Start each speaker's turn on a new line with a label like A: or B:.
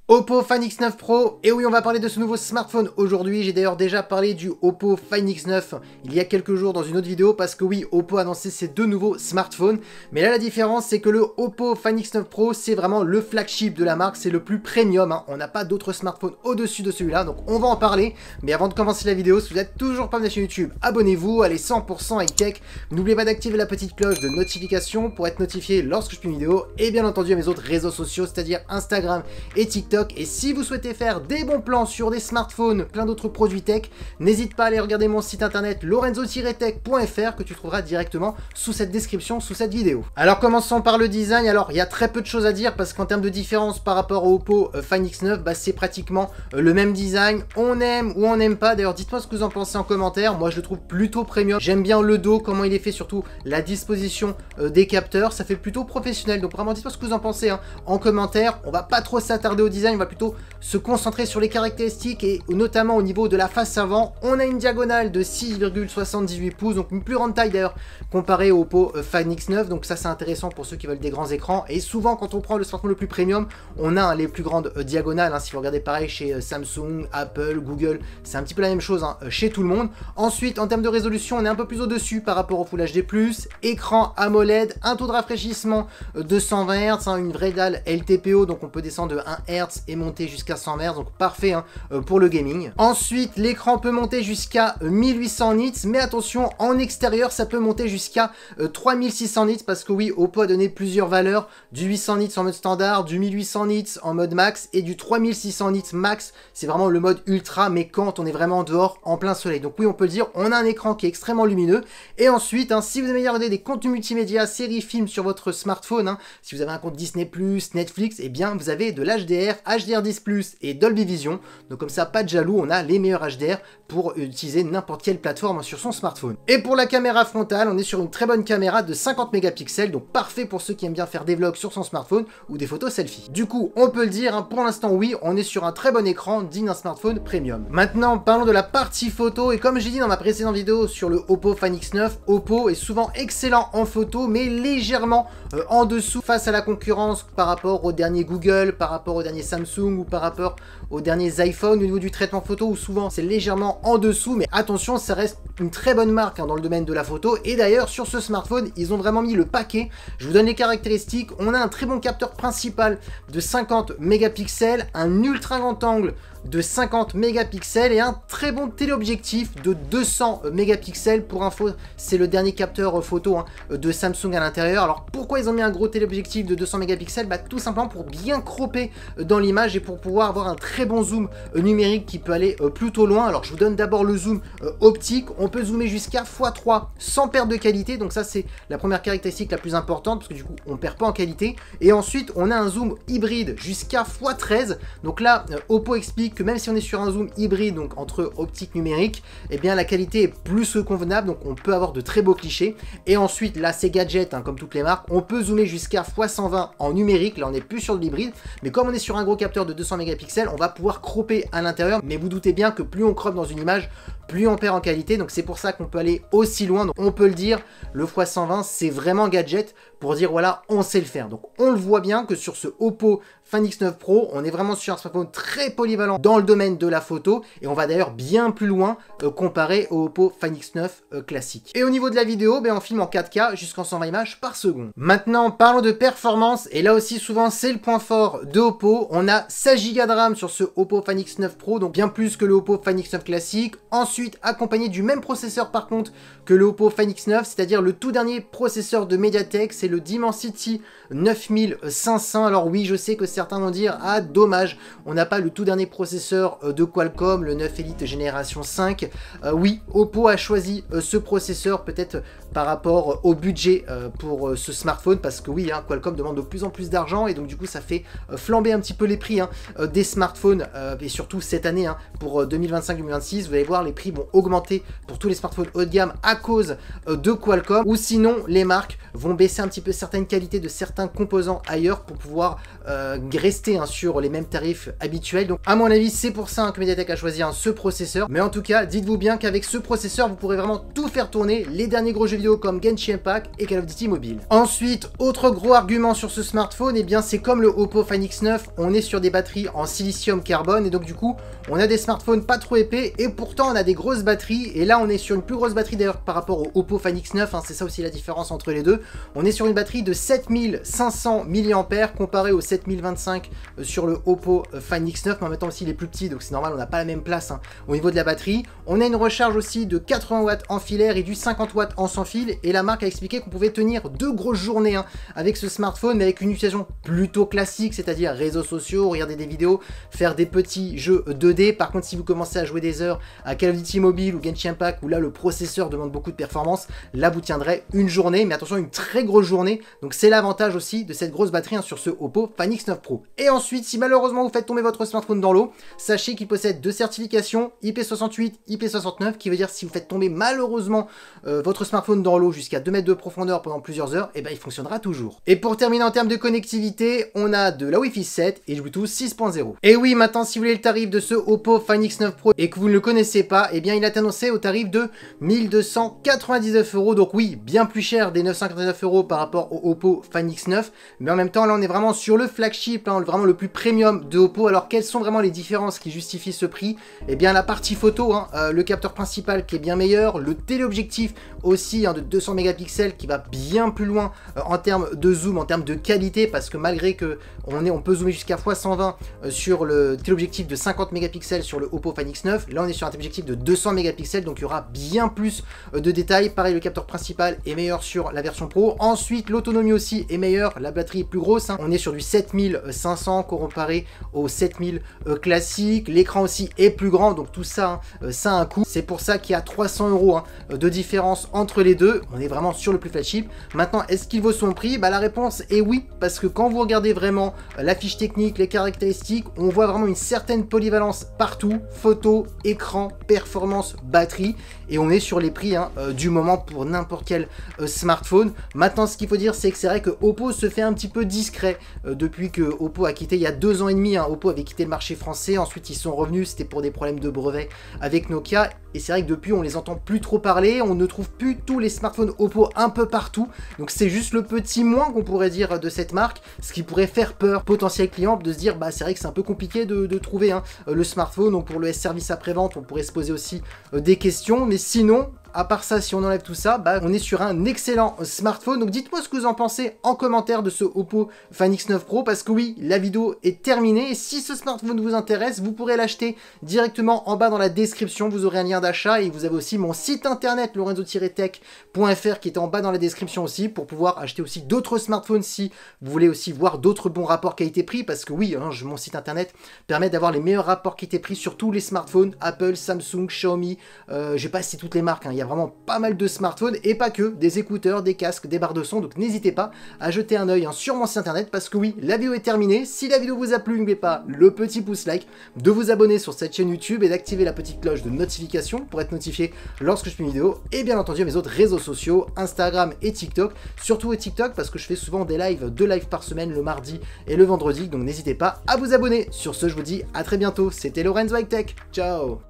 A: Oppo Find X9 Pro, et oui on va parler de ce nouveau smartphone aujourd'hui. J'ai d'ailleurs déjà parlé du Oppo Find X9 il y a quelques jours dans une autre vidéo parce que oui, Oppo a annoncé ses deux nouveaux smartphones, mais là la différence c'est que le Oppo Find X9 Pro c'est vraiment le flagship de la marque, c'est le plus premium, hein. On n'a pas d'autres smartphones au-dessus de celui-là, donc on va en parler. Mais avant de commencer la vidéo, si vous n'êtes toujours pas venu sur YouTube, abonnez-vous, allez 100% high-tech, n'oubliez pas d'activer la petite cloche de notification pour être notifié lorsque je publie une vidéo, et bien entendu à mes autres réseaux sociaux, c'est-à-dire Instagram et TikTok. Et si vous souhaitez faire des bons plans sur des smartphones, plein d'autres produits tech, n'hésite pas à aller regarder mon site internet lorenzo-tech.fr que tu trouveras directement sous cette description, sous cette vidéo. Alors commençons par le design. Alors il y a très peu de choses à dire parce qu'en termes de différence par rapport au Oppo Find X9, bah, c'est pratiquement le même design. On aime ou on n'aime pas. D'ailleurs dites-moi ce que vous en pensez en commentaire. Moi je le trouve plutôt premium. J'aime bien le dos, comment il est fait, surtout la disposition des capteurs. Ça fait plutôt professionnel. Donc vraiment dites-moi ce que vous en pensez hein, en commentaire. On va pas trop s'attarder au design. On va plutôt se concentrer sur les caractéristiques et notamment au niveau de la face avant. On a une diagonale de 6,78 pouces, donc une plus grande taille d'ailleurs comparée au Oppo Find X9, donc ça c'est intéressant pour ceux qui veulent des grands écrans. Et souvent quand on prend le smartphone le plus premium, on a hein, les plus grandes diagonales, hein. Si vous regardez pareil chez Samsung, Apple, Google, c'est un petit peu la même chose hein, chez tout le monde. Ensuite en termes de résolution, on est un peu plus au-dessus par rapport au Full HD+, écran AMOLED, un taux de rafraîchissement de 120 Hz, hein, une vraie dalle LTPO, donc on peut descendre de 1 Hz et monter jusqu'à 100 Hz, donc parfait hein, pour le gaming. Ensuite, l'écran peut monter jusqu'à 1800 nits, mais attention, en extérieur, ça peut monter jusqu'à 3600 nits, parce que oui, Oppo a donné plusieurs valeurs, du 800 nits en mode standard, du 1800 nits en mode max, et du 3600 nits max, c'est vraiment le mode ultra, mais quand on est vraiment dehors, en plein soleil. Donc oui, on peut le dire, on a un écran qui est extrêmement lumineux, et ensuite, hein, si vous aimez regarder des contenus multimédia, séries, films sur votre smartphone, hein, si vous avez un compte Disney+, Netflix, et bien vous avez de l'HDR, HDR10+, et Dolby Vision, donc comme ça pas de jaloux, on a les meilleurs HDR pour utiliser n'importe quelle plateforme sur son smartphone. Et pour la caméra frontale, on est sur une très bonne caméra de 50 mégapixels, donc parfait pour ceux qui aiment bien faire des vlogs sur son smartphone ou des photos selfie. Du coup, on peut le dire, hein, pour l'instant oui, on est sur un très bon écran digne d'un smartphone premium. Maintenant, parlons de la partie photo, et comme j'ai dit dans ma précédente vidéo sur le Oppo Find X9, Oppo est souvent excellent en photo, mais légèrement en dessous face à la concurrence par rapport au dernier Google, par rapport au dernier Samsung ou par rapport aux derniers iPhone au niveau du traitement photo, où souvent c'est légèrement en dessous, mais attention, ça reste une très bonne marque hein, dans le domaine de la photo. Et d'ailleurs sur ce smartphone ils ont vraiment mis le paquet. Je vous donne les caractéristiques. On a un très bon capteur principal de 50 mégapixels, un ultra grand angle de 50 mégapixels et un très bon téléobjectif de 200 mégapixels. Pour info, c'est le dernier capteur photo hein, de Samsung à l'intérieur. Alors pourquoi ils ont mis un gros téléobjectif de 200 mégapixels? Bah tout simplement pour bien cropper dans l'image et pour pouvoir avoir un très bon zoom numérique qui peut aller plutôt loin. Alors je vous donne d'abord le zoom optique. On peut zoomer jusqu'à x3 sans perte de qualité, donc ça c'est la première caractéristique la plus importante parce que du coup on perd pas en qualité. Et ensuite on a un zoom hybride jusqu'à x13. Donc là Oppo explique que même si on est sur un zoom hybride, donc entre optique numérique, eh bien la qualité est plus que convenable, donc on peut avoir de très beaux clichés. Et ensuite là c'est gadget hein, comme toutes les marques, on peut zoomer jusqu'à x120 en numérique. Là on n'est plus sur de l'hybride, mais comme on est sur un gros capteur de 200 mégapixels, on va pouvoir cropper à l'intérieur. Mais vous doutez bien que plus on croppe dans une image, plus on perd en qualité, donc c'est pour ça qu'on peut aller aussi loin. Donc on peut le dire, le x120 c'est vraiment gadget pour dire voilà, on sait le faire. Donc on le voit bien que sur ce Oppo Find X9 Pro, on est vraiment sur un smartphone très polyvalent dans le domaine de la photo, et on va d'ailleurs bien plus loin comparé au Oppo Find X9 classique. Et au niveau de la vidéo, ben on filme en 4K jusqu'en 120 images par seconde. Maintenant parlons de performance, et là aussi souvent c'est le point fort de Oppo. On a 16 Go de RAM sur ce Oppo Find X9 Pro, donc bien plus que le Oppo Find X9 classique. Ensuite accompagné du même processeur par contre que le Oppo Find X9, c'est-à-dire le tout dernier processeur de MediaTek, c'est le Dimensity 9500. Alors oui, je sais que certains vont dire ah dommage, on n'a pas le tout dernier processeur de Qualcomm, le 9 Elite génération 5. Oui, Oppo a choisi ce processeur peut-être par rapport au budget pour ce smartphone, parce que oui, hein, Qualcomm demande de plus en plus d'argent et donc du coup ça fait flamber un petit peu les prix hein, des smartphones et surtout cette année hein, pour 2025-2026, vous allez voir les prix vont augmenter pour tous les smartphones haut de gamme à cause de Qualcomm, ou sinon les marques vont baisser un petit petit peu certaines qualités de certains composants ailleurs pour pouvoir rester sur les mêmes tarifs habituels. Donc à mon avis c'est pour ça que Mediatek a choisi ce processeur, mais en tout cas dites-vous bien qu'avec ce processeur vous pourrez vraiment tout faire tourner, les derniers gros jeux vidéo comme Genshin Impact et Call of Duty Mobile. Ensuite, autre gros argument sur ce smartphone, et bien c'est comme le Oppo Find X9, on est sur des batteries en silicium carbone et donc du coup on a des smartphones pas trop épais et pourtant on a des grosses batteries, et là on est sur une plus grosse batterie d'ailleurs par rapport au Oppo Find X9, c'est ça aussi la différence entre les deux. On est sur une batterie de 7500 mAh comparé aux 7025 sur le Oppo Find X9, mais en même temps aussi il est plus petit donc c'est normal, on n'a pas la même place au niveau de la batterie. On a une recharge aussi de 80 watts en filaire et du 50 watts en sans fil, et la marque a expliqué qu'on pouvait tenir 2 grosses journées avec ce smartphone, mais avec une utilisation plutôt classique, c'est-à-dire réseaux sociaux, regarder des vidéos, faire des petits jeux 2D. Par contre, si vous commencez à jouer des heures à Call of Duty Mobile ou Genshin Impact, où là le processeur demande beaucoup de performance, là vous tiendrez une journée, mais attention, une très grosse journée. Donc c'est l'avantage aussi de cette grosse batterie sur ce Oppo Find X9 Pro. Et ensuite, si malheureusement vous faites tomber votre smartphone dans l'eau, sachez qu'il possède 2 certifications IP68, IP69, qui veut dire si vous faites tomber malheureusement votre smartphone dans l'eau jusqu'à 2 mètres de profondeur pendant plusieurs heures, et ben il fonctionnera toujours. Et pour terminer en termes de connectivité, on a de la Wi-Fi 7 et du Bluetooth 6.0. Et oui, maintenant si vous voulez le tarif de ce Oppo Find X9 Pro et que vous ne le connaissez pas, et bien il est annoncé au tarif de 1299 €, donc oui, bien plus cher des 999 € par rapport au Oppo Find X9, mais en même temps là on est vraiment sur le flagship, vraiment le plus premium de Oppo. Alors quelles sont vraiment les différences qui justifient ce prix? Et bien la partie photo, le capteur principal qui est bien meilleur, le téléobjectif aussi de 200 mégapixels qui va bien plus loin en termes de zoom, en termes de qualité, parce que malgré que on peut zoomer jusqu'à x120 sur le téléobjectif de 50 mégapixels sur le Oppo Find X9, là on est sur un téléobjectif de 200 mégapixels, donc il y aura bien plus de détails. Pareil, le capteur principal est meilleur sur la version Pro. Ensuite, l'autonomie aussi est meilleure, la batterie est plus grosse, on est sur du 7500 comparé au 7000 classique. L'écran aussi est plus grand, donc tout ça, ça a un coût. C'est pour ça qu'il y a 300 € de différence entre les deux. On est vraiment sur le plus flagship. Maintenant, est-ce qu'il vaut son prix? La réponse est oui, parce que quand vous regardez vraiment la fiche technique, les caractéristiques, on voit vraiment une certaine polyvalence partout, photo, écran, performance, batterie, et on est sur les prix du moment pour n'importe quel smartphone. Maintenant, ce qu'il faut dire, c'est que c'est vrai que Oppo se fait un petit peu discret depuis que Oppo a quitté il y a 2 ans et demi. Oppo avait quitté le marché français, ensuite ils sont revenus, c'était pour des problèmes de brevet avec Nokia, et c'est vrai que depuis on les entend plus trop parler, on ne trouve plus tous les smartphones Oppo un peu partout, donc c'est juste le petit moins qu'on pourrait dire de cette marque, ce qui pourrait faire peur potentiel client de se dire c'est vrai que c'est un peu compliqué de trouver le smartphone. Donc pour le service après-vente on pourrait se poser aussi des questions, mais sinon à part ça, si on enlève tout ça, on est sur un excellent smartphone. Donc dites-moi ce que vous en pensez en commentaire de ce Oppo Find X9 Pro, parce que oui, la vidéo est terminée, et si ce smartphone vous intéresse, vous pourrez l'acheter directement en bas dans la description. Vous aurez un lien d'achat, et vous avez aussi mon site internet lorenzo-tech.fr qui est en bas dans la description aussi, pour pouvoir acheter aussi d'autres smartphones si vous voulez aussi voir d'autres bons rapports qualité-prix, parce que oui, mon site internet permet d'avoir les meilleurs rapports qualité-prix sur tous les smartphones, Apple, Samsung, Xiaomi, je vais pas citer toutes les marques, il y a vraiment pas mal de smartphones, et pas que, des écouteurs, des casques, des barres de son, donc n'hésitez pas à jeter un œil sur mon site internet, parce que oui, la vidéo est terminée. Si la vidéo vous a plu, n'oubliez pas le petit pouce like, de vous abonner sur cette chaîne YouTube et d'activer la petite cloche de notification pour être notifié lorsque je fais une vidéo, et bien entendu mes autres réseaux sociaux, Instagram et TikTok, surtout TikTok parce que je fais souvent des lives, 2 lives par semaine le mardi et le vendredi, donc n'hésitez pas à vous abonner. Sur ce, je vous dis à très bientôt, c'était Lorenzo High Tech, ciao.